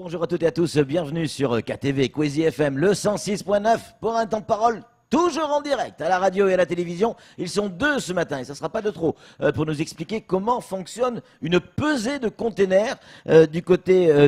Bonjour à toutes et à tous, bienvenue sur KTV, Kwezi FM, le 106.9 pour un temps de parole. Toujours en direct à la radio et à la télévision. Ils sont deux ce matin et ça ne sera pas de trop pour nous expliquer comment fonctionne une pesée de containers du côté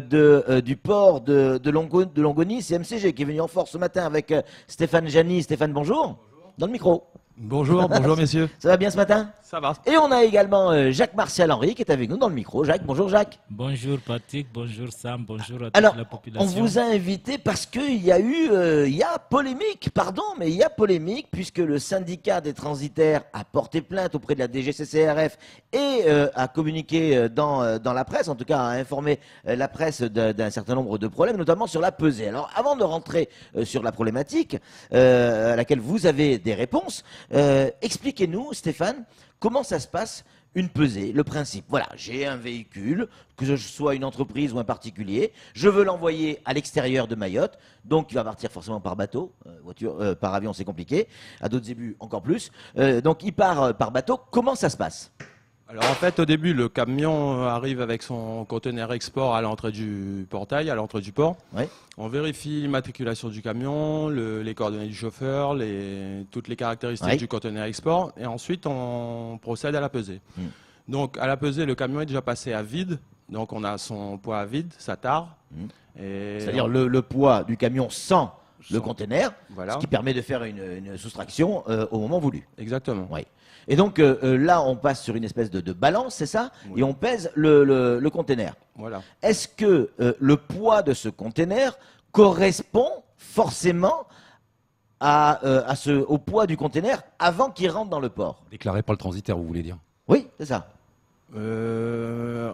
du port de Longoni. C'est MCG qui est venu en force ce matin avec Stéphane Jani. Stéphane, bonjour. Dans le micro. Bonjour, bonjour messieurs. Ça va bien ce matin? Ça va. Et on a également Jacques-Martial Henry qui est avec nous dans le micro. Jacques, bonjour Jacques. Bonjour Patrick, bonjour Sam, bonjour à toute Alors, la population. on vous a invité parce qu'il y a eu, il y a polémique, mais il y a polémique puisque le syndicat des transitaires a porté plainte auprès de la DGCCRF et a communiqué dans la presse, en tout cas a informé la presse d'un certain nombre de problèmes, notamment sur la pesée. Alors, avant de rentrer sur la problématique à laquelle vous avez des réponses, expliquez-nous, Stéphane, comment ça se passe une pesée, le principe. Voilà, j'ai un véhicule, que je sois une entreprise ou un particulier, je veux l'envoyer à l'extérieur de Mayotte, donc il va partir forcément par bateau, par avion c'est compliqué, à d'autres débuts encore plus, donc il part par bateau, comment ça se passe ? Alors en fait au début le camion arrive avec son conteneur export à l'entrée du portail, à l'entrée du port. Ouais. On vérifie l'immatriculation du camion, les coordonnées du chauffeur, toutes les caractéristiques du conteneur export et ensuite on procède à la pesée. Donc à la pesée le camion est déjà passé à vide, donc on a son poids à vide, sa tare. C'est-à-dire le poids du camion sans le conteneur, voilà. Ce qui permet de faire une soustraction au moment voulu. Exactement. Oui. Et donc là, on passe sur une espèce de balance, c'est ça? Oui. Et on pèse le conteneur. Voilà. Est-ce que le poids de ce conteneur correspond forcément au poids du conteneur avant qu'il rentre dans le port? Déclaré par le transitaire, vous voulez dire? Oui, c'est ça. Le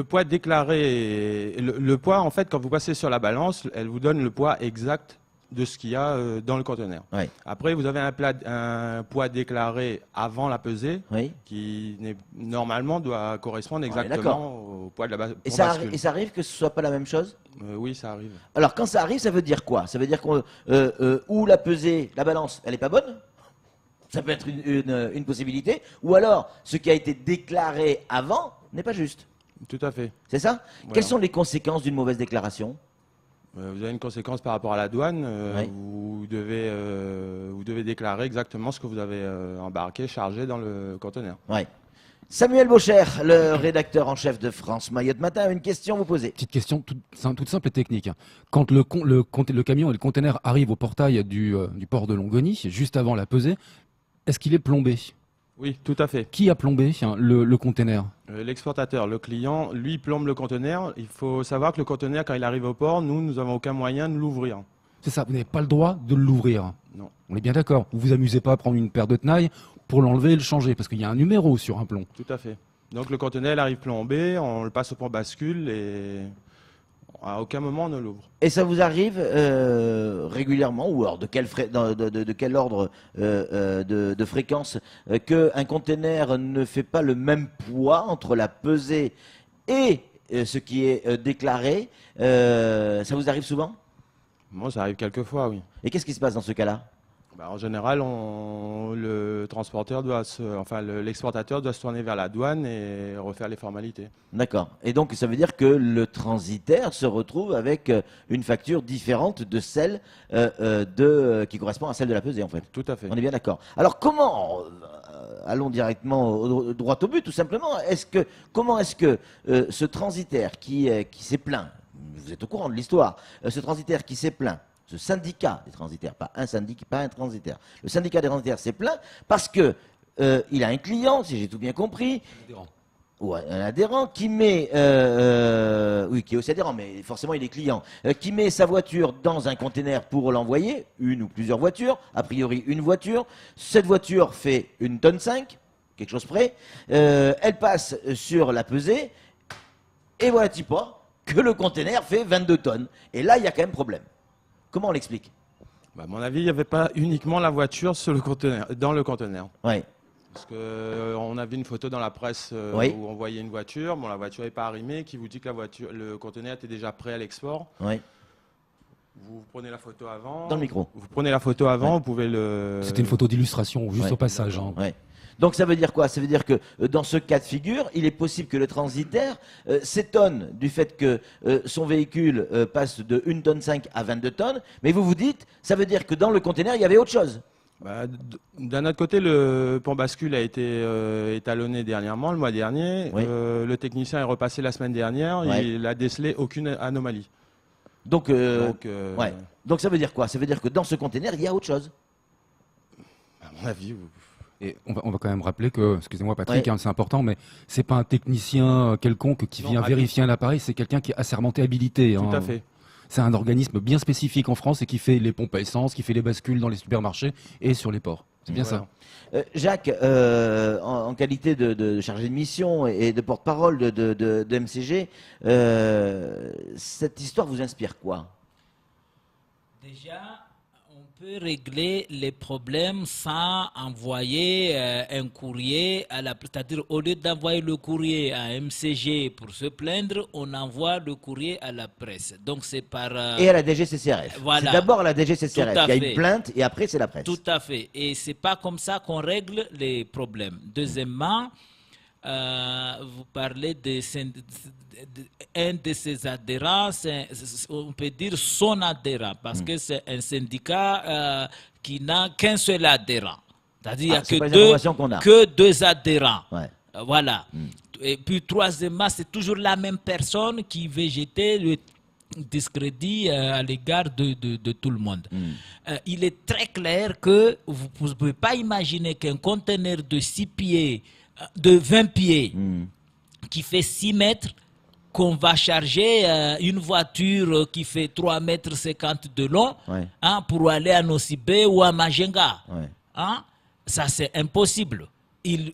poids déclaré, le poids en fait quand vous passez sur la balance, elle vous donne le poids exact de ce qu'il y a dans le conteneur. Oui. Après, vous avez un poids déclaré avant la pesée Oui. qui normalement doit correspondre exactement au poids de la Et bascule. et ça arrive que ce soit pas la même chose? Oui, ça arrive. Alors quand ça arrive, ça veut dire quoi? Ça veut dire ou la pesée, la balance, elle est pas bonne? Ça peut être une possibilité. Ou alors, ce qui a été déclaré avant n'est pas juste. Tout à fait. C'est ça? Voilà. Quelles sont les conséquences d'une mauvaise déclaration? Vous avez une conséquence par rapport à la douane. Oui. Vous devez déclarer exactement ce que vous avez embarqué, chargé dans le conteneur. Ouais. Samuel Baucher, le rédacteur en chef de France Mayotte Matin, a une question à vous poser. Petite question toute simple et technique. Quand le camion et le conteneur arrivent au portail du port de Longoni, juste avant la pesée, est-ce qu'il est plombé? Oui, tout à fait. Qui a plombé le conteneur? L'exportateur, le client, lui plombe le conteneur. Il faut savoir que le conteneur, quand il arrive au port, nous n'avons aucun moyen de l'ouvrir. C'est ça, vous n'avez pas le droit de l'ouvrir. Non. On est bien d'accord. Vous vous amusez pas à prendre une paire de tenailles pour l'enlever et le changer, parce qu'il y a un numéro sur un plomb. Tout à fait. Donc le conteneur il arrive plombé, on le passe au pont bascule et à aucun moment on ne l'ouvre. Et ça vous arrive régulièrement, ou alors de quel ordre de fréquence, qu'un conteneur ne fait pas le même poids entre la pesée et ce qui est déclaré? Ça vous arrive souvent? Moi, ça arrive quelques fois, oui. Et qu'est-ce qui se passe dans ce cas-là? En général, l'exportateur doit se tourner vers la douane et refaire les formalités. D'accord. Et donc, ça veut dire que le transitaire se retrouve avec une facture différente de celle qui correspond à celle de la pesée, en fait. Tout à fait. On est bien d'accord. Alors, allons directement droit au but, tout simplement. Comment est-ce que ce transitaire qui s'est plaint, vous êtes au courant de l'histoire, ce transitaire qui s'est plaint, ce syndicat des transitaires, pas un syndicat, pas un transitaire, le syndicat des transitaires s'est plaint parce que il a un client, si j'ai tout bien compris, ou un adhérent qui met, oui, qui est aussi adhérent, mais forcément il est client, qui met sa voiture dans un conteneur pour l'envoyer, une ou plusieurs voitures, a priori une voiture. Cette voiture fait 1,5 tonne, quelque chose près. Elle passe sur la pesée, et voilà pas que le conteneur fait 22 tonnes. Et là, il y a quand même problème. Comment on l'explique? À mon avis, il n'y avait pas uniquement la voiture dans le conteneur. Oui. Parce qu'on a vu une photo dans la presse Oui. où on voyait une voiture. Bon, la voiture n'est pas arrimée, qui vous dit que le conteneur était déjà prêt à l'export. Oui. Vous prenez la photo avant. Dans le micro. Vous prenez la photo avant, Ouais. vous pouvez le. C'était une photo d'illustration, juste Ouais. au passage. Hein. Ouais. Donc ça veut dire quoi? Ça veut dire que dans ce cas de figure, il est possible que le transitaire s'étonne du fait que son véhicule passe de 1,5 tonne à 22 tonnes, mais vous vous dites, ça veut dire que dans le conteneur, il y avait autre chose. Bah, d'un autre côté, le pont bascule a été étalonné dernièrement, le mois dernier. Oui. Le technicien est repassé la semaine dernière. Ouais. Il a décelé aucune anomalie. Donc, Ouais. Donc ça veut dire quoi? Ça veut dire que dans ce conteneur, il y a autre chose. À mon avis, Et on va quand même rappeler que, excusez-moi Patrick, Ouais. hein, c'est important, mais c'est pas un technicien quelconque qui Non, vient vérifier un appareil, c'est quelqu'un qui est assermenté habilité. tout hein. à fait. C'est un organisme bien spécifique en France et qui fait les pompes à essence, qui fait les bascules dans les supermarchés et sur les ports. C'est bien Voilà. ça. Jacques, en qualité de chargé de mission et de porte-parole de MCG, cette histoire vous inspire quoi? Déjà, on peut régler les problèmes sans envoyer un courrier à la... C'est-à-dire, au lieu d'envoyer le courrier à MCG pour se plaindre, on envoie le courrier à la presse. Donc, c'est par... Et à la DGCCRF. Voilà. C'est d'abord à la DGCCRF. Tout à Il y a fait. une plainte et après c'est la presse. Tout à fait. Et c'est pas comme ça qu'on règle les problèmes. Deuxièmement, vous parlez un de ses adhérents, on peut dire son adhérent, parce que c'est un syndicat qui n'a qu'un seul adhérent. C'est-à-dire c'est qu'il pas les n'y a informations qu'on a. que deux adhérents. Ouais. Voilà. Et puis troisièmement, c'est toujours la même personne qui veut jeter le discrédit à l'égard de tout le monde. Il est très clair que vous ne pouvez pas imaginer qu'un conteneur de 6 pieds, de 20 pieds, qui fait 6 mètres, qu'on va charger une voiture qui fait 3,50 mètres de long, Ouais. hein, pour aller à Nosibé ou à Majenga. Ouais. Hein? Ça, c'est impossible. Il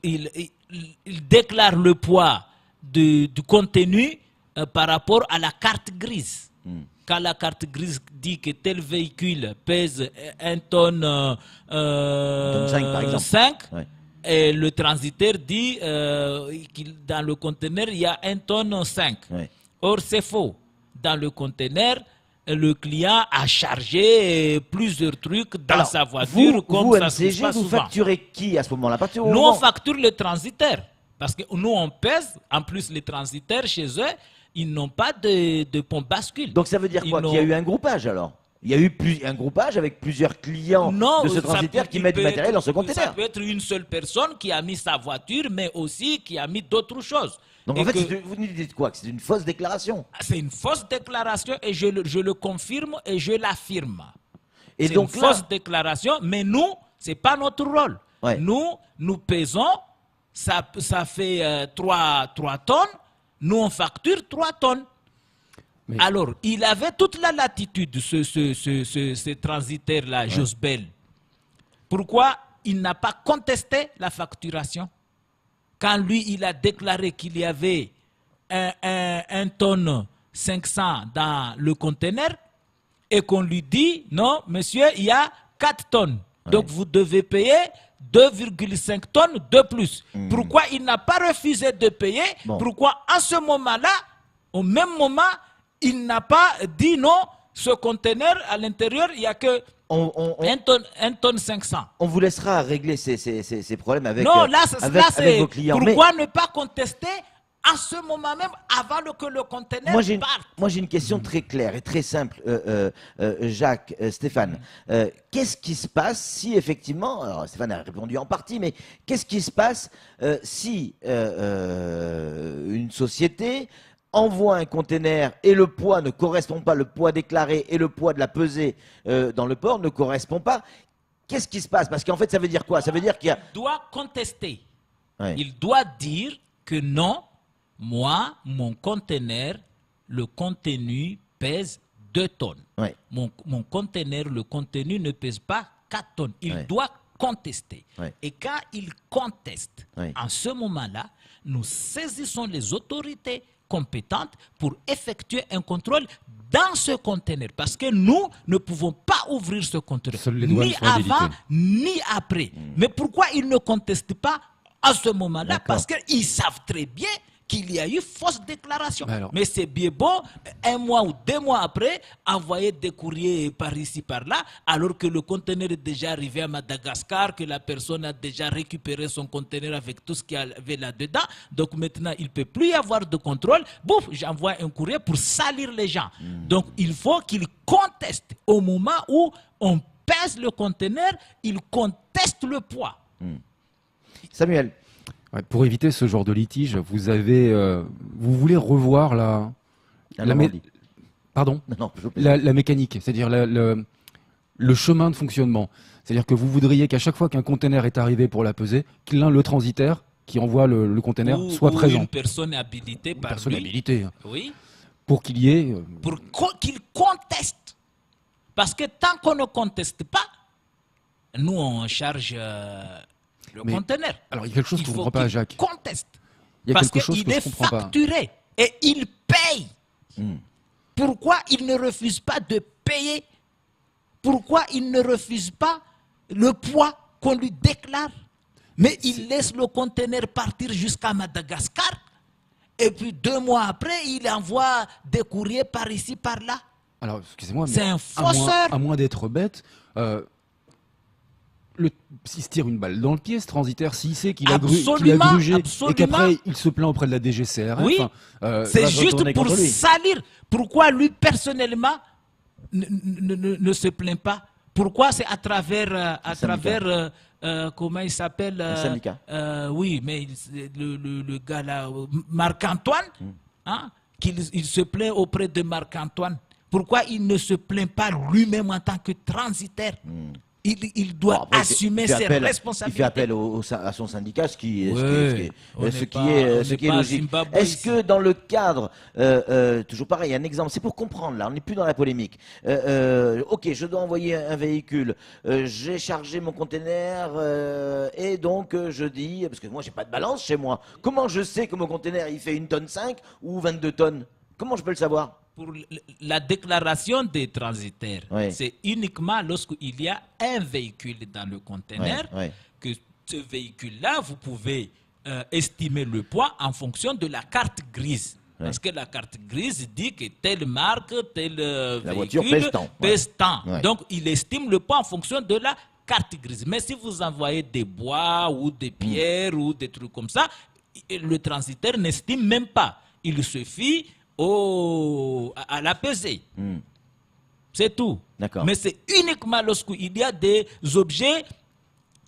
déclare le poids du contenu par rapport à la carte grise. Quand la carte grise dit que tel véhicule pèse 1 tonne, tonne 5, par exemple. 5, Ouais. et le transitaire dit qu'il dans le conteneur, il y a 1 tonne 5. Ouais. Or, c'est faux. Dans le conteneur, le client a chargé plusieurs trucs dans Alors, sa voiture, vous, comme vous, ça se MCG, passe vous souvent. facturez qui à ce moment-là? Parce que au Nous, moment- on facture le transitaire. Parce que nous, on pèse. En plus, les transitaires, chez eux, ils n'ont pas de pompe bascule. Donc ça veut dire Ils quoi? Qu'il y a eu un groupage alors? Il y a eu un groupage avec plusieurs clients Non, de ce ça transitaire peut- qui il mettent du peut matériel être- dans ce Ça conteneur. peut être une seule personne qui a mis sa voiture, mais aussi qui a mis d'autres choses. Donc Et en fait, que- vous nous dites quoi? Que c'est une fausse déclaration. c'est une fausse déclaration et je le confirme et je l'affirme. Et C'est donc une là, fausse déclaration, mais nous, ce n'est pas notre rôle. Ouais. Nous pesons, ça fait 3 tonnes, nous on facture 3 tonnes. Mais- Alors, il avait toute la latitude, ce transitaire-là, Josbel. Pourquoi il n'a pas contesté la facturation? Quand lui, il a déclaré qu'il y avait 1 tonne 500 dans le conteneur et qu'on lui dit, non, monsieur, il y a 4 tonnes. Donc, vous devez payer 2,5 tonnes de plus. Pourquoi il n'a pas refusé de payer? Bon. Pourquoi en ce moment-là, au même moment, il n'a pas dit non, ce conteneur, à l'intérieur, il n'y a que on, 1 tonne 500. on vous laissera régler ces problèmes avec, Non, là, avec c'est vos clients. Mais pourquoi ne pas contester en ce moment même, avant que le conteneur parte? moi, j'ai une question très claire et très simple, Jacques, Stéphane. Qu'est-ce qui se passe si effectivement, alors Stéphane a répondu en partie, mais qu'est-ce qui se passe si une société envoie un conteneur et le poids ne correspond pas, le poids déclaré et le poids de la pesée dans le port ne correspond pas? Qu'est-ce qui se passe? Parce qu'en fait, ça veut dire quoi? Ça veut dire qu'il y a... Il doit contester. Ouais. Il doit dire que non, moi, mon conteneur, le contenu pèse 2 tonnes. Ouais. Mon conteneur, le contenu ne pèse pas 4 tonnes. Il Ouais. doit contester. Ouais. Et quand il conteste, Ouais. en ce moment-là, nous saisissons les autorités compétentes pour effectuer un contrôle dans ce conteneur. Parce que nous ne pouvons pas ouvrir ce conteneur, Seules les douanes ni sont avant, habilitées. ni après. Mais pourquoi ils ne contestent pas à ce moment-là? D'accord. Parce qu'ils savent très bien qu'il y a eu fausse déclaration. Alors. Mais c'est bien beau, 1 mois ou 2 mois après, envoyer des courriers par ici, par là, alors que le conteneur est déjà arrivé à Madagascar, que la personne a déjà récupéré son conteneur avec tout ce qu'il y avait là-dedans. Donc maintenant, il ne peut plus y avoir de contrôle. Bouf, j'envoie un courrier pour salir les gens. Donc il faut qu'il conteste au moment où on pèse le conteneur, il conteste le poids. Samuel. Ouais, pour éviter ce genre de litige, vous voulez revoir pardon, Non, la mécanique, c'est-à-dire le chemin de fonctionnement. C'est-à-dire que vous voudriez qu'à chaque fois qu'un conteneur est arrivé pour la peser, le transitaire qui envoie le conteneur soit présent. Une personne habilitée par Personne lui. habilitée. Oui. Pour qu'il y ait... Pour qu'il conteste. Parce que tant qu'on ne conteste pas, nous on charge le conteneur. Alors il y a quelque chose que je ne comprends pas, Jacques. Conteste. Il y a Parce quelque chose qu'il que je est comprends pas. facturé et il paye. Pourquoi il ne refuse pas de payer? Pourquoi il ne refuse pas le poids qu'on lui déclare? Mais il laisse le conteneur partir jusqu'à Madagascar et puis 2 mois après, il envoie des courriers par ici, par là. Alors, excusez-moi, mais c'est un fausseur. À moins d'être bête, s'il se tire une balle dans le pied, ce transitaire, s'il sait qu'il a grugé et qu'après il se plaint auprès de la DGCRF. Oui, c'est juste pour salir. Pourquoi lui personnellement ne se plaint pas? Pourquoi c'est à travers comment il s'appelle? Un syndicat. Oui, mais le gars là, Marc-Antoine, hein, qu'il se plaint auprès de Marc-Antoine. Pourquoi il ne se plaint pas lui-même en tant que transitaire? Il doit assumer ses responsabilités. Il fait appel à son syndicat, ce qui est logique. Est-ce que dans le cadre, toujours pareil, un exemple, c'est pour comprendre, là, on n'est plus dans la polémique. Ok, je dois envoyer un véhicule, j'ai chargé mon conteneur, et donc je dis, parce que moi j'ai pas de balance chez moi, comment je sais que mon conteneur il fait 1,5 tonne ou 22 tonnes? Comment je peux le savoir? Pour la déclaration des transitaires, c'est uniquement lorsqu'il y a un véhicule dans le conteneur que ce véhicule-là, vous pouvez estimer le poids en fonction de la carte grise. Parce que la carte grise dit que telle marque, tel véhicule pèse tant. Donc, il estime le poids en fonction de la carte grise. Mais si vous envoyez des bois ou des pierres ou des trucs comme ça, le transitaire n'estime même pas. Il suffit à la pesée. C'est tout. Mais c'est uniquement lorsqu'il y a des objets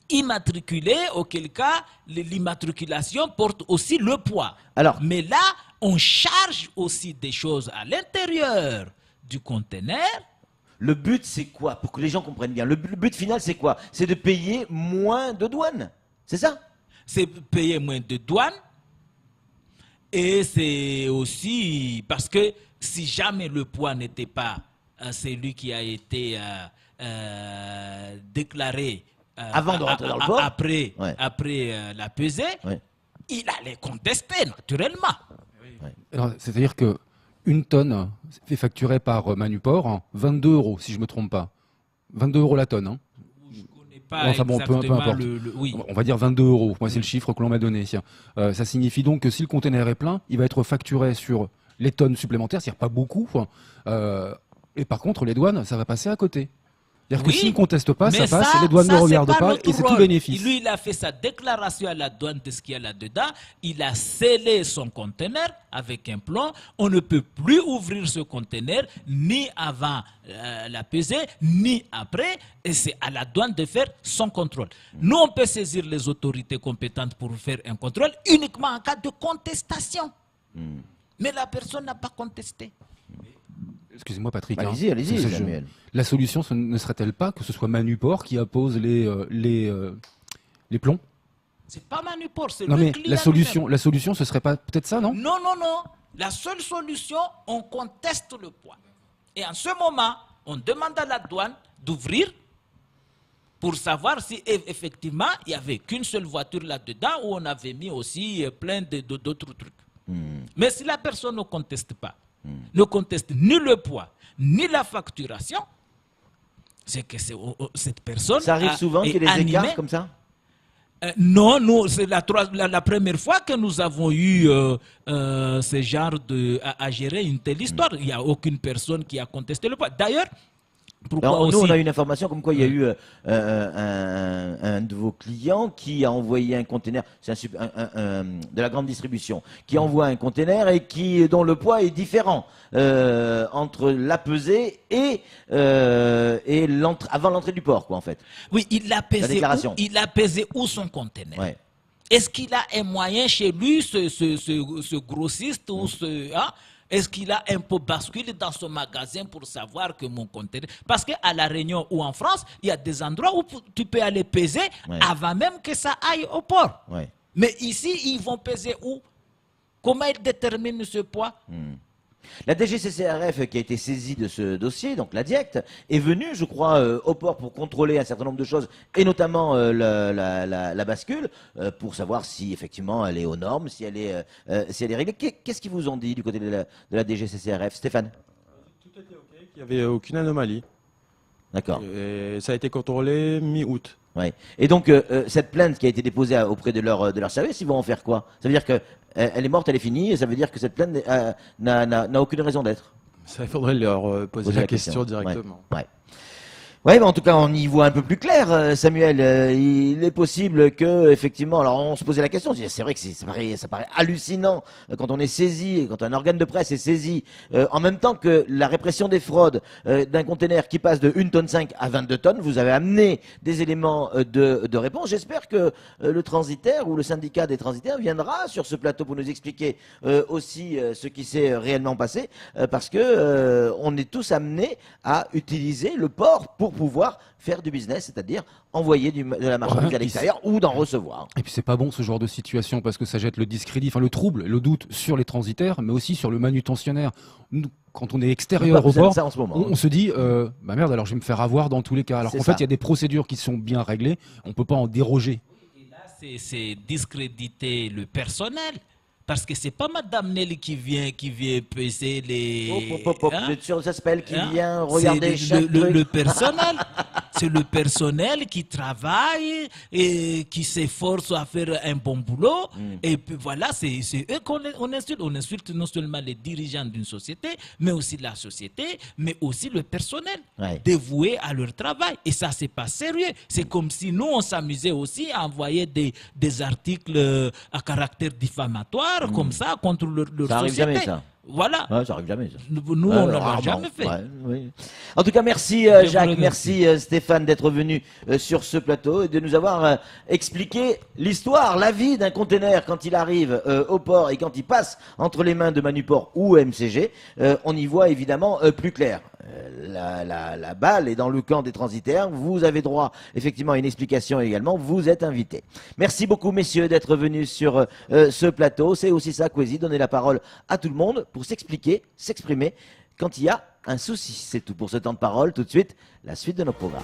immatriculés, auquel cas l'immatriculation porte aussi le poids. Mais là, on charge aussi des choses à l'intérieur du conteneur. Le but, c'est quoi? Pour que les gens comprennent bien. Le but final, c'est quoi? C'est de payer moins de douane. C'est ça? C'est payer moins de douane. Et c'est aussi parce que si jamais le poids n'était pas celui qui a été déclaré avant de rentrer dans le port, après la pesée, il allait contester naturellement. C'est-à-dire que 1 tonne est facturée par Manuport 22 €, si je ne me trompe pas. 22 € la tonne. Hein. Enfin bon, peu importe. On va dire 22 €. Moi, c'est le chiffre que l'on m'a donné. Ça signifie donc que si le conteneur est plein, il va être facturé sur les tonnes supplémentaires, c'est-à-dire pas beaucoup. Et par contre, les douanes, ça va passer à côté. C'est-à-dire que s'ils ne contestent pas, ça passe, les douanes ne regardent pas et c'est tout bénéfice. Lui, il a fait sa déclaration à la douane de ce qu'il y a là-dedans. Il a scellé son conteneur avec un plomb. On ne peut plus ouvrir ce conteneur ni avant la pesée, ni après. Et c'est à la douane de faire son contrôle. Nous, on peut saisir les autorités compétentes pour faire un contrôle uniquement en cas de contestation. Mais la personne n'a pas contesté. Excusez-moi Patrick. Allez-y, Samuel. La solution ne serait-elle pas que ce soit Manuport qui appose les plombs? C'est pas Manuport, c'est le client. La solution, ce serait pas peut-être ça, non? Non. La seule solution, on conteste le poids. Et en ce moment, on demande à la douane d'ouvrir pour savoir si effectivement il n'y avait qu'une seule voiture là-dedans ou on avait mis aussi plein d'autres trucs. Mais si la personne ne conteste pas, ne conteste ni le poids, ni la facturation, c'est que cette personne. Ça arrive souvent qu'il y ait des écarts comme ça? Non, nous, c'est la première fois que nous avons eu ce genre à gérer une telle histoire. Il n'y a aucune personne qui a contesté le poids. D'ailleurs, pourquoi aussi... Nous, on a une information comme quoi il y a eu un de vos clients qui a envoyé un conteneur, c'est de la grande distribution, qui envoie un conteneur et dont le poids est différent entre la pesée et avant l'entrée du port, quoi, en fait. Oui, il a pesé où son conteneur. Ouais. Est-ce qu'il a un moyen chez lui, ce grossiste ou ce... Hein? Est-ce qu'il a un peu basculé dans son magasin pour savoir que mon conteneur... Parce qu'à La Réunion ou en France, il y a des endroits où tu peux aller peser avant même que ça aille au port. Ouais. Mais ici, ils vont peser où? Comment ils déterminent ce poids? La DGCCRF qui a été saisie de ce dossier, donc la DIECT, est venue, je crois, au port pour contrôler un certain nombre de choses, et notamment la bascule, pour savoir si effectivement elle est aux normes, si elle est réglée. Qu'est-ce qu'ils vous ont dit du côté de la DGCCRF, Stéphane? Tout était OK, qu'il n'y avait aucune anomalie. D'accord. Et ça a été contrôlé mi-août. Ouais. Et donc, cette plainte qui a été déposée auprès de leur service, ils vont en faire quoi? Ça veut dire que elle est morte, elle est finie, et ça veut dire que cette plainte n'a aucune raison d'être. Ça, il faudrait leur poser la question directement. Ouais. Oui, mais en tout cas, on y voit un peu plus clair, Samuel. Il est possible que, effectivement, alors on se posait la question, c'est vrai que ça paraît hallucinant quand on est saisi, quand un organe de presse est saisi, en même temps que la répression des fraudes d'un conteneur qui passe de 1,5 tonne à 22 tonnes. Vous avez amené des éléments de réponse. J'espère que le transitaire ou le syndicat des transitaires viendra sur ce plateau pour nous expliquer aussi ce qui s'est réellement passé, parce que on est tous amenés à utiliser le port pour pouvoir faire du business, c'est-à-dire envoyer de la marchandise à l'extérieur ou d'en recevoir. Et puis c'est pas bon ce genre de situation parce que ça jette le discrédit, enfin le trouble, le doute sur les transitaires, mais aussi sur le manutentionnaire. Nous, quand on est extérieur au port, on se dit bah merde, alors je vais me faire avoir dans tous les cas. Alors qu'en fait, il y a des procédures qui sont bien réglées, on peut pas en déroger. Et là, c'est discréditer le personnel. Parce que c'est pas Madame Nelly qui vient peser les... Vous êtes sûr que ça s'appelle qui vient regarder le personnel. C'est le personnel qui travaille et qui s'efforce à faire un bon boulot. Et puis voilà, c'est eux qu'on insulte. On insulte non seulement les dirigeants d'une société, mais aussi la société, mais aussi le personnel dévoué à leur travail. Et ça, c'est pas sérieux. C'est comme si nous, on s'amusait aussi à envoyer des articles à caractère diffamatoire comme ça contre leur société. Ça arrive jamais, ça. Voilà. Ouais, ça arrive jamais. Ça. Nous, on ne l'a jamais fait. Oui. En tout cas, merci Jacques, merci Stéphane d'être venu sur ce plateau et de nous avoir expliqué l'histoire, la vie d'un conteneur quand il arrive au port et quand il passe entre les mains de Manuport ou MCG. On y voit évidemment plus clair. La balle est dans le camp des transitaires. Vous avez droit effectivement à une explication également. Vous êtes invités. Merci beaucoup messieurs d'être venus sur ce plateau. C'est aussi ça, Kwesi, donner la parole à tout le monde pour s'expliquer, s'exprimer quand il y a un souci. C'est tout pour ce temps de parole. Tout de suite, la suite de nos programmes.